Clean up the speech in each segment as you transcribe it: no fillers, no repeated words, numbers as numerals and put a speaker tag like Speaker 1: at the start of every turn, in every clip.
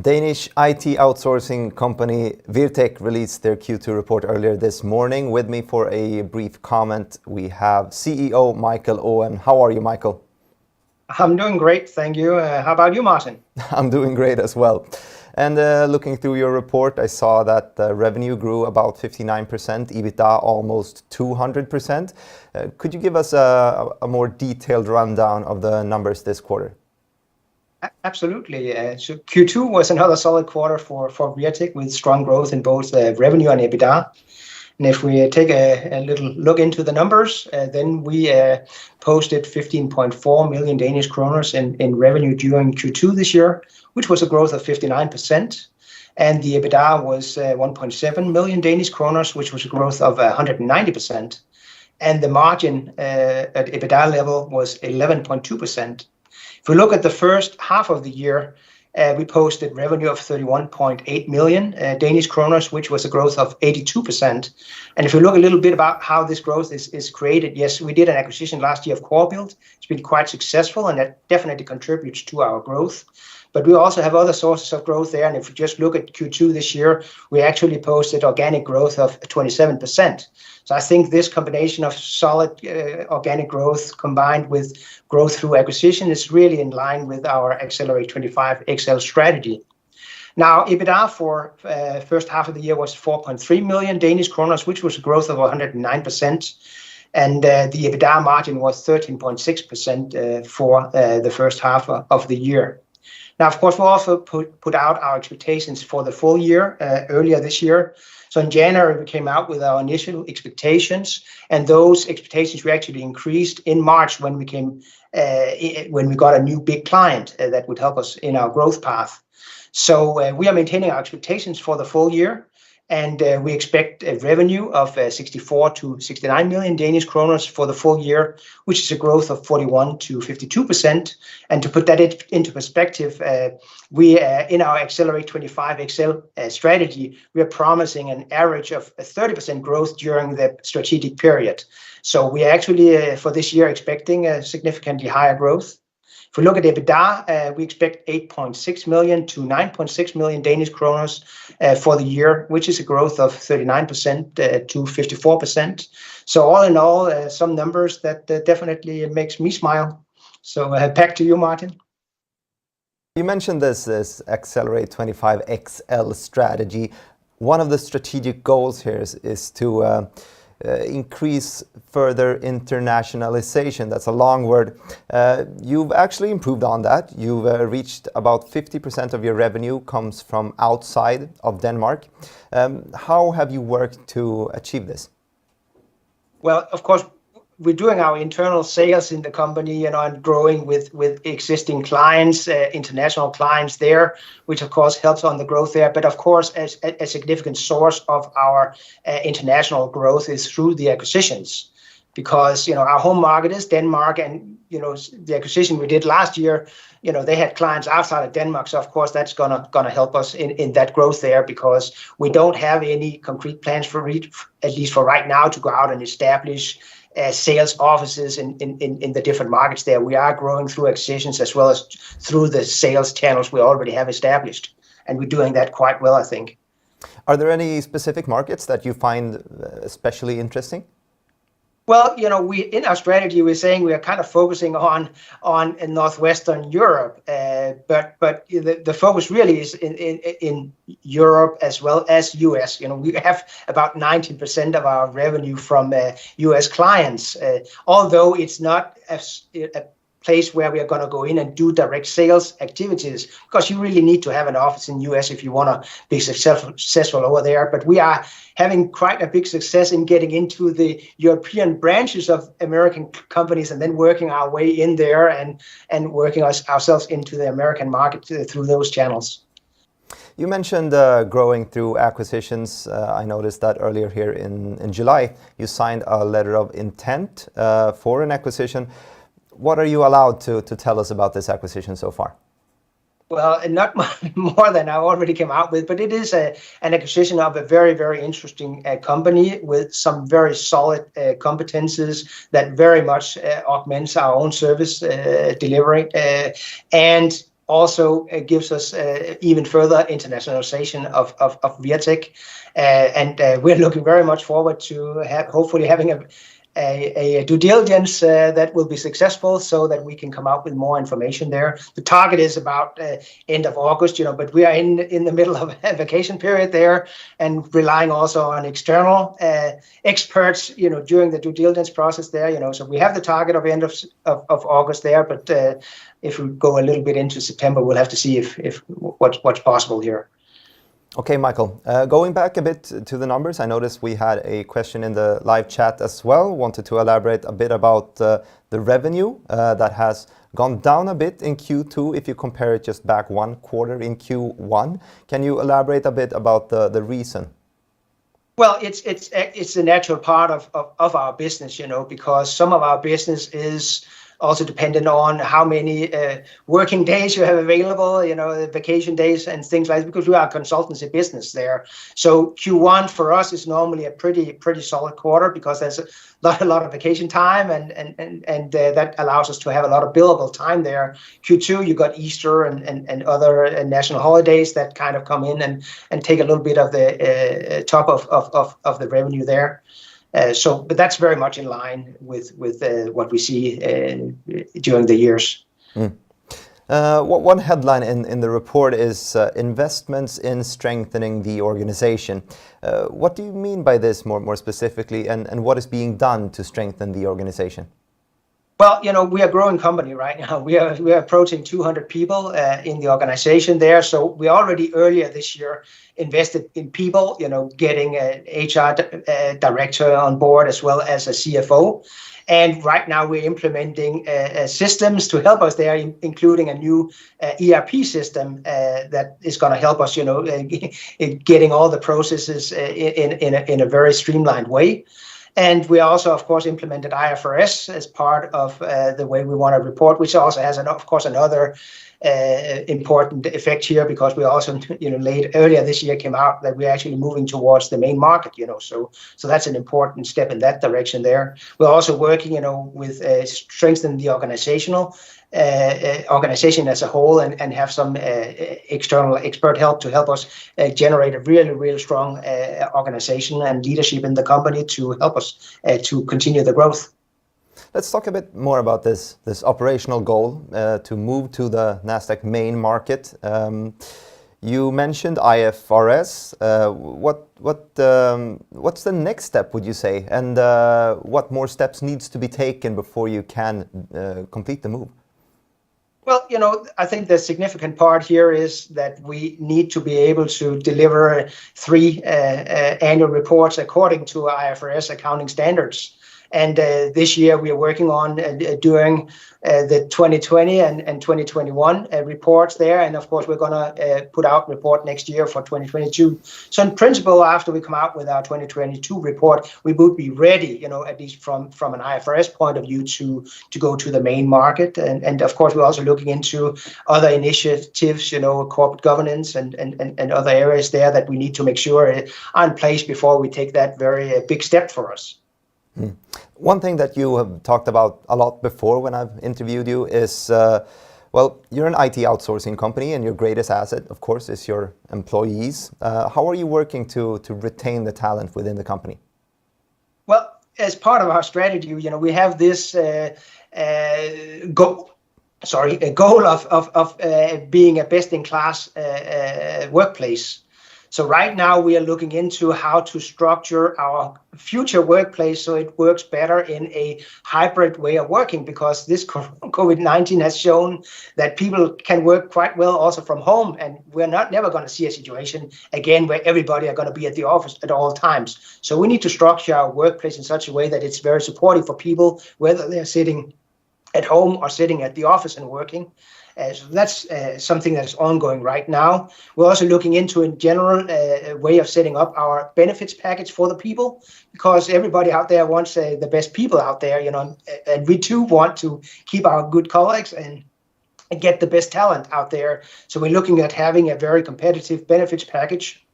Speaker 1: Danish IT outsourcing company Wirtek released their Q2 report earlier this morning. With me for a brief comment, we have CEO Michael Aaen. How are you, Michael?
Speaker 2: I'm doing great, thank you. How about you, Martin?
Speaker 1: I'm doing great as well. And looking through your report, I saw that revenue grew about 59%, EBITDA almost 200%. Could you give us a more detailed rundown of the numbers this quarter?
Speaker 2: Absolutely. So Q2 was another solid quarter for Wirtek with strong growth in both revenue and EBITDA. And if we take a little look into the numbers, then we posted 15.4 million Danish kroner in revenue during Q2 this year, which was a growth of 59%. And the EBITDA was 1.7 million Danish kroner, which was a growth of 190%. And the margin at EBITDA level was 11.2%. If we look at the first half of the year, we posted revenue of 31.8 million Danish kroner, which was a growth of 82%. And if we look a little bit about how this growth is created, yes, we did an acquisition last year of CoreBuild. It's been quite successful, and that definitely contributes to our growth. But we also have other sources of growth there. And if we just look at Q2 this year, we actually posted organic growth of 27%. So I think this combination of solid organic growth combined with growth through acquisition is really in line with our Accelerate 25 XL strategy. Now, EBITDA for first half of the year was 4.3 million Danish kroner, which was a growth of 109%. And the EBITDA margin was 13.6% for the first half of the year. Now, of course, we also put out our expectations for the full year earlier this year. So in January, we came out with our initial expectations, and those expectations we actually increased in March when we got a new big client that would help us in our growth path. So we are maintaining our expectations for the full year, and we expect a revenue of 64 to 69 million Danish kroner for the full year, which is a growth of 41 to 52%. And to put that into perspective, we in our Accelerate 25 XL strategy, we are promising an average of 30% growth during the strategic period. So we are actually for this year expecting a significantly higher growth. If we look at EBITDA, we expect 8.6 million to 9.6 million Danish kroner for the year, which is a growth of 39% to 54%. So all in all, some numbers that definitely makes me smile. So back to you, Martin.
Speaker 1: You mentioned this Accelerate 25 XL strategy. One of the strategic goals here is to increase further internationalization. That's a long word. You've actually improved on that. You've reached about 50% of your revenue comes from outside of Denmark. How have you worked to achieve this?
Speaker 2: Well, of course, we're doing our internal sales in the company, and growing with existing clients, international clients there, which of course helps on the growth there. But of course, as a significant source of our international growth is through the acquisitions, because our home market is Denmark, and the acquisition we did last year, they had clients outside of Denmark. So of course that's gonna help us in that growth there, because we don't have any concrete plans at least for right now to go out and establish sales offices in the different markets there. We are growing through acquisitions as well as through the sales channels we already have established, and we're doing that quite well, I think.
Speaker 1: Are there any specific markets that you find especially interesting?
Speaker 2: Well, we in our strategy we're saying we are kind of focusing on Northwestern Europe, but the focus really is in Europe as well as US. We have about 19% of our revenue from US clients, although it's not a place where we are going to go in and do direct sales activities, because you really need to have an office in US if you want to be successful over there. But we are having quite a big success in getting into the European branches of American companies and then working our way in there and working ourselves into the American market through those channels.
Speaker 1: You mentioned growing through acquisitions. I noticed that earlier here in July, you signed a letter of intent for an acquisition. What are you allowed to tell us about this acquisition so far?
Speaker 2: Well, not more than I already came out with, but it is an acquisition of a very, very interesting company with some very solid competences that very much augments our own service delivery. And also gives us even further internationalization of Wirtek. And we're looking very much forward to hopefully having a due diligence that will be successful, so that we can come out with more information there. The target is about end of August, but we are in the middle of a vacation period there, and relying also on external experts, during the due diligence process there. So we have the target of end of August there, but if we go a little bit into September, we'll have to see if what's possible here.
Speaker 1: Okay, Michael, going back a bit to the numbers, I noticed we had a question in the live chat as well. Wanted to elaborate a bit about the revenue that has gone down a bit in Q2 if you compare it just back one quarter in Q1. Can you elaborate a bit about the reason?
Speaker 2: Well, it's a natural part of our business, because some of our business is also dependent on how many working days you have available, vacation days and things like that, because we are a consultancy business there. So Q1 for us is normally a pretty solid quarter, because there's a lot of vacation time, and that allows us to have a lot of billable time there. Q2, you got Easter and other national holidays that kind of come in and take a little bit of the top of the revenue there. But that's very much in line with what we see during the years.
Speaker 1: One headline in the report is investments in strengthening the organization. What do you mean by this more specifically, and what is being done to strengthen the organization?
Speaker 2: Well, we are a growing company right now. We are approaching 200 people in the organization there. So we already earlier this year invested in people, getting an HR director on board as well as a CFO. And right now we're implementing systems to help us there, including a new ERP system that is going to help us, in getting all the processes in a very streamlined way. And we also, of course, implemented IFRS as part of the way we want to report, which also has, of course, another important effect here, because we also, earlier this year came out that we're actually moving towards the main market, so that's an important step in that direction there. We're also working, with strengthening the organization as a whole, and have some external expert help to help us generate a really strong organization and leadership in the company to help us to continue the growth.
Speaker 1: Let's talk a bit more about this operational goal to move to the Nasdaq main market. You mentioned IFRS. What's the next step, would you say, and what more steps needs to be taken before you can complete the move?
Speaker 2: Well, I think the significant part here is that we need to be able to deliver 3 annual reports according to IFRS accounting standards. And this year we are working on doing the 2020 and 2021 reports there. And of course, we're going to put out report next year for 2022. So in principle, after we come out with our 2022 report, we would be ready, at least from an IFRS point of view, to go to the main market. And of course, we're also looking into other initiatives, corporate governance and other areas there that we need to make sure are in place before we take that very big step for us.
Speaker 1: One thing that you have talked about a lot before when I've interviewed you is, you're an IT outsourcing company, and your greatest asset, of course, is your employees. How are you working to retain the talent within the company?
Speaker 2: Well, as part of our strategy, we have this goal of being a best-in-class workplace. So right now we are looking into how to structure our future workplace so it works better in a hybrid way of working, because this COVID-19 has shown that people can work quite well also from home, and we're never going to see a situation again where everybody are going to be at the office at all times. So we need to structure our workplace in such a way that it's very supportive for people, whether they're sitting at home or sitting at the office and working. So that's something that's ongoing right now. We're also looking into, in general, a way of setting up our benefits package for the people, because everybody out there wants the best people out there, and we too want to keep our good colleagues and get the best talent out there. So we're looking at having a very competitive benefits package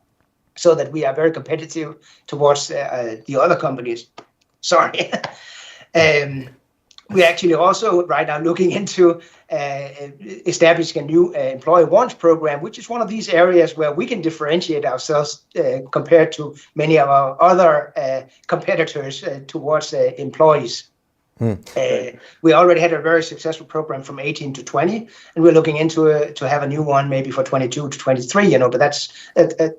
Speaker 2: so that we are very competitive towards the other companies. Sorry. We're actually also right now looking into establishing a new employee warrants program, which is one of these areas where we can differentiate ourselves compared to many of our other competitors towards employees. We already had a very successful program from 18 to 20, and we're looking into to have a new one maybe for 22 to 23. But that's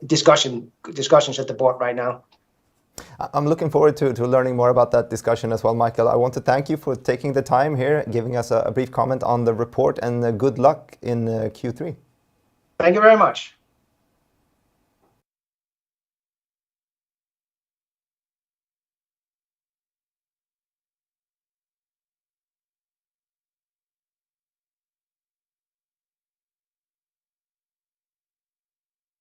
Speaker 2: discussions at the board right now.
Speaker 1: I'm looking forward to learning more about that discussion as well, Michael. I want to thank you for taking the time here, giving us a brief comment on the report, and good luck in Q3.
Speaker 2: Thank you very much.